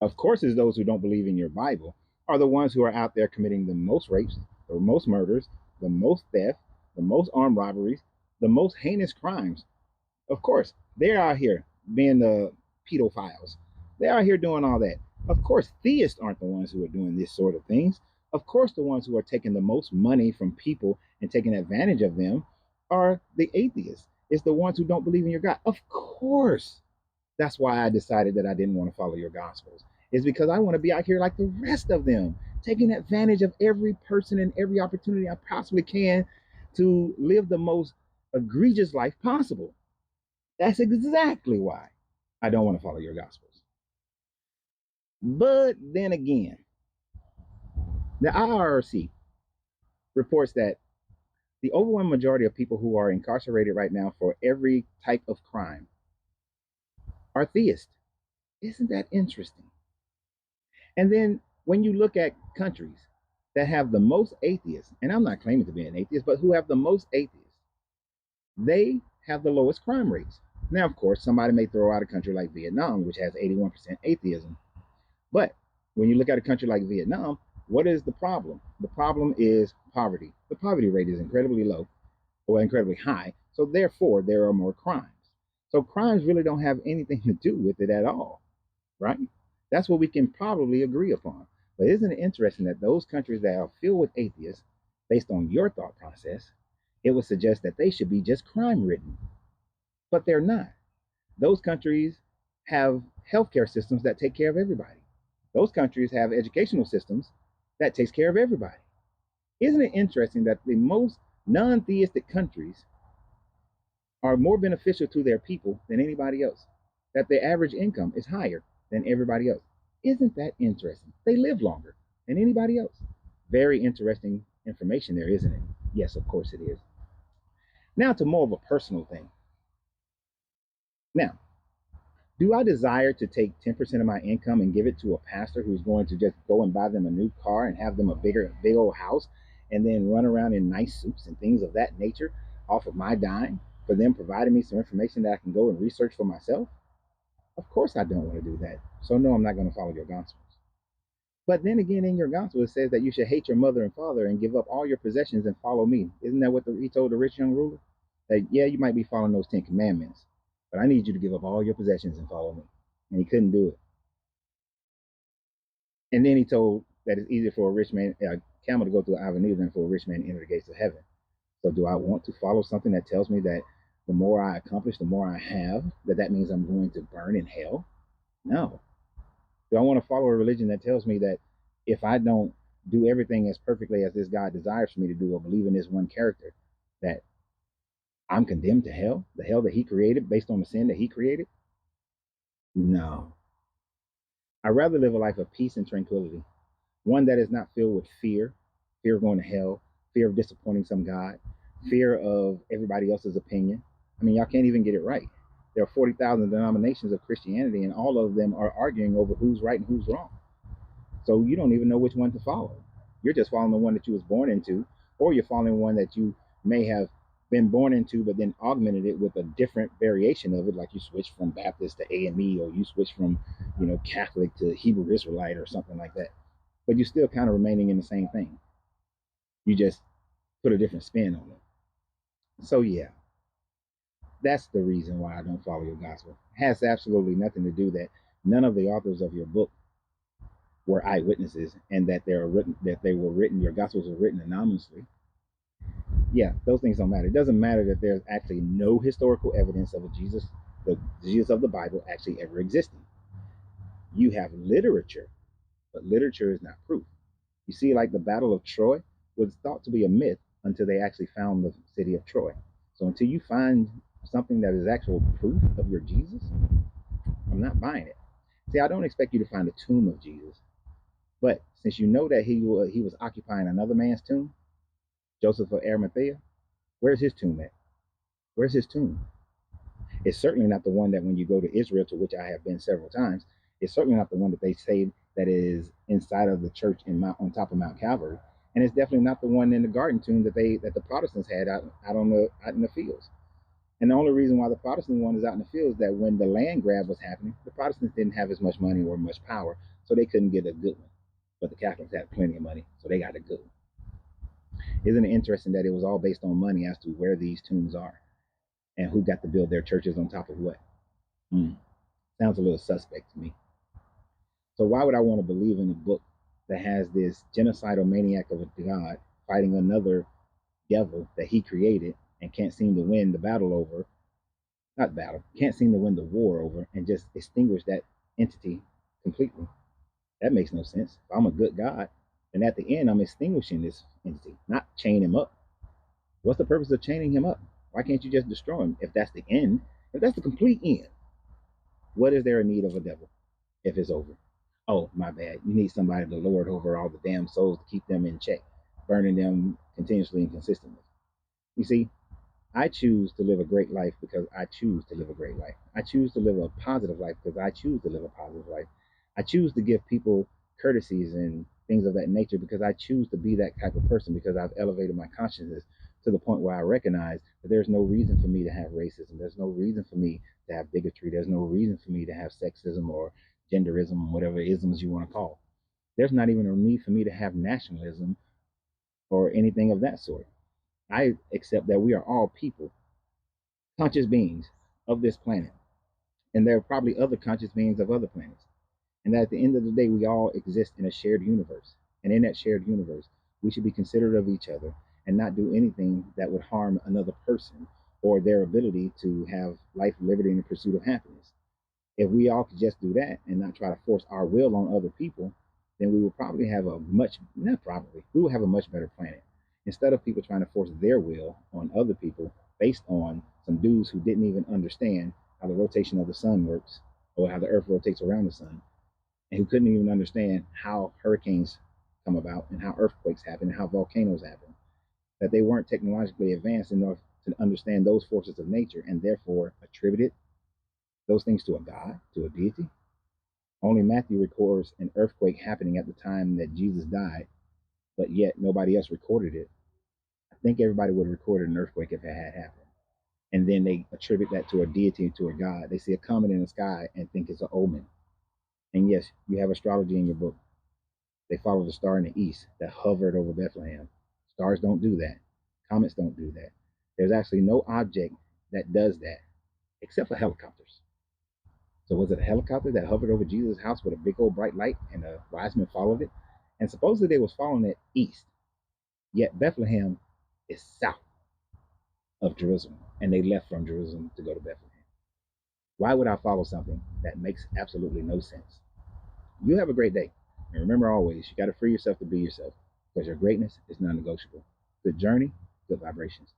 Of course, it's those who don't believe in your Bible are the ones who are out there committing the most rapes, the most murders, the most theft, the most armed robberies, the most heinous crimes. Of course, they're out here being the pedophiles. They're out here doing all that. Of course, theists aren't the ones who are doing this sort of things. Of course, the ones who are taking the most money from people and taking advantage of them are the atheists. It's the ones who don't believe in your God. Of course, that's why I decided that I didn't want to follow your gospels. Is because I want to be out here like the rest of them, taking advantage of every person and every opportunity I possibly can to live the most egregious life possible. That's exactly why I don't want to follow your gospels. But then again, the IRC reports that the overwhelming majority of people who are incarcerated right now for every type of crime are theists. Isn't that interesting? And then when you look at countries that have the most atheists, and I'm not claiming to be an atheist, but who have the most atheists, they have the lowest crime rates. Now, of course, somebody may throw out a country like Vietnam, which has 81% atheism. But when you look at a country like Vietnam, what is the problem? The problem is poverty. The poverty rate is incredibly low or incredibly high. So therefore, there are more crimes. So crimes really don't have anything to do with it at all, right? That's what we can probably agree upon. But isn't it interesting that those countries that are filled with atheists, based on your thought process, it would suggest that they should be just crime ridden, but they're not. Those countries have healthcare systems that take care of everybody. Those countries have educational systems that takes care of everybody. Isn't it interesting that the most non-theistic countries are more beneficial to their people than anybody else? That their average income is higher than everybody else. Isn't that interesting? They live longer than anybody else. Very interesting information there, isn't it? Yes, of course it is. Now to more of a personal thing. Now, do I desire to take 10% of my income and give it to a pastor who's going to just go and buy them a new car and have them a big old house and then run around in nice suits and things of that nature off of my dime for them providing me some information that I can go and research for myself? Of course, I don't want to do that. So, no, I'm not going to follow your gospels. But then again, in your gospel, it says that you should hate your mother and father and give up all your possessions and follow me. Isn't that what he told the rich young ruler? That, yeah, you might be following those 10 commandments, but I need you to give up all your possessions and follow me. And he couldn't do it. And then he told that it's easier for a rich man, a camel to go through an avenue than for a rich man to enter the gates of heaven. So do I want to follow something that tells me that the more I accomplish, the more I have, that means I'm going to burn in hell? No. Do I want to follow a religion that tells me that if I don't do everything as perfectly as this God desires for me to do or believe in this one character, that I'm condemned to hell, the hell that he created based on the sin that he created? No. I'd rather live a life of peace and tranquility, one that is not filled with fear of going to hell, fear of disappointing some God, fear of everybody else's opinion. I mean, y'all can't even get it right. There are 40,000 denominations of Christianity, and all of them are arguing over who's right and who's wrong. So you don't even know which one to follow. You're just following the one that you was born into, or you're following one that you may have been born into, but then augmented it with a different variation of it, like you switch from Baptist to AME, or you switch from, Catholic to Hebrew Israelite, or something like that. But you're still kind of remaining in the same thing. You just put a different spin on it. So yeah, that's the reason why I don't follow your gospel. It has absolutely nothing to do that none of the authors of your book were eyewitnesses, and that they were written, your gospels were written anonymously. Yeah, those things don't matter. It doesn't matter that there's actually no historical evidence of the Jesus of the Bible actually ever existing. You have literature, but literature is not proof. You see, like the Battle of Troy was thought to be a myth until they actually found the city of Troy. So until you find something that is actual proof of your Jesus, I'm not buying it. See, I don't expect you to find a tomb of Jesus, but since you know that he was occupying another man's tomb, Joseph of Arimathea, where's his tomb at? Where's his tomb? It's certainly not the one that when you go to Israel, to which I have been several times, it's certainly not the one that they say that is inside of the church on top of Mount Calvary, and it's definitely not the one in the garden tomb that the Protestants had out in the fields. And the only reason why the Protestant one is out in the field is that when the land grab was happening, the Protestants didn't have as much money or much power, so they couldn't get a good one. But the Catholics had plenty of money, so they got a good one. Isn't it interesting that it was all based on money as to where these tombs are and who got to build their churches on top of what? Sounds a little suspect to me. So why would I want to believe in a book that has this genocidal maniac of a God fighting another devil that he created and can't seem to win the battle over, not battle, can't seem to win the war over, and just extinguish that entity completely? That makes no sense. If I'm a good God, then at the end I'm extinguishing this entity, not chain him up. What's the purpose of chaining him up? Why can't you just destroy him if that's the end? If that's the complete end, what is there a need of a devil if it's over? Oh, my bad. You need somebody to lord over all the damn souls to keep them in check, burning them continuously and consistently. You see, I choose to live a great life because I choose to live a great life. I choose to live a positive life because I choose to live a positive life. I choose to give people courtesies and things of that nature because I choose to be that type of person, because I've elevated my consciousness to the point where I recognize that there's no reason for me to have racism. There's no reason for me to have bigotry. There's no reason for me to have sexism or genderism, whatever isms you want to call. There's not even a need for me to have nationalism or anything of that sort. I accept that we are all people, conscious beings of this planet, and there are probably other conscious beings of other planets. And that at the end of the day, we all exist in a shared universe. And in that shared universe, we should be considerate of each other and not do anything that would harm another person or their ability to have life, liberty, and the pursuit of happiness. If we all could just do that and not try to force our will on other people, then we will probably have a much, not probably, we will have a much better planet. Instead of people trying to force their will on other people based on some dudes who didn't even understand how the rotation of the sun works or how the earth rotates around the sun, and who couldn't even understand how hurricanes come about and how earthquakes happen and how volcanoes happen, that they weren't technologically advanced enough to understand those forces of nature and therefore attributed those things to a God, to a deity. Only Matthew records an earthquake happening at the time that Jesus died, but yet nobody else recorded it. I think everybody would have recorded an earthquake if it had happened. And then they attribute that to a deity, to a God. They see a comet in the sky and think it's an omen. And yes, you have astrology in your book. They follow the star in the east that hovered over Bethlehem. Stars don't do that. Comets don't do that. There's actually no object that does that except for helicopters. So was it a helicopter that hovered over Jesus' house with a big old bright light and the wise men followed it? And supposedly they was following it east. Yet Bethlehem is south of Jerusalem. And they left from Jerusalem to go to Bethlehem. Why would I follow something that makes absolutely no sense? You have a great day. And remember always, you got to free yourself to be yourself because your greatness is non-negotiable. Good journey, good vibrations.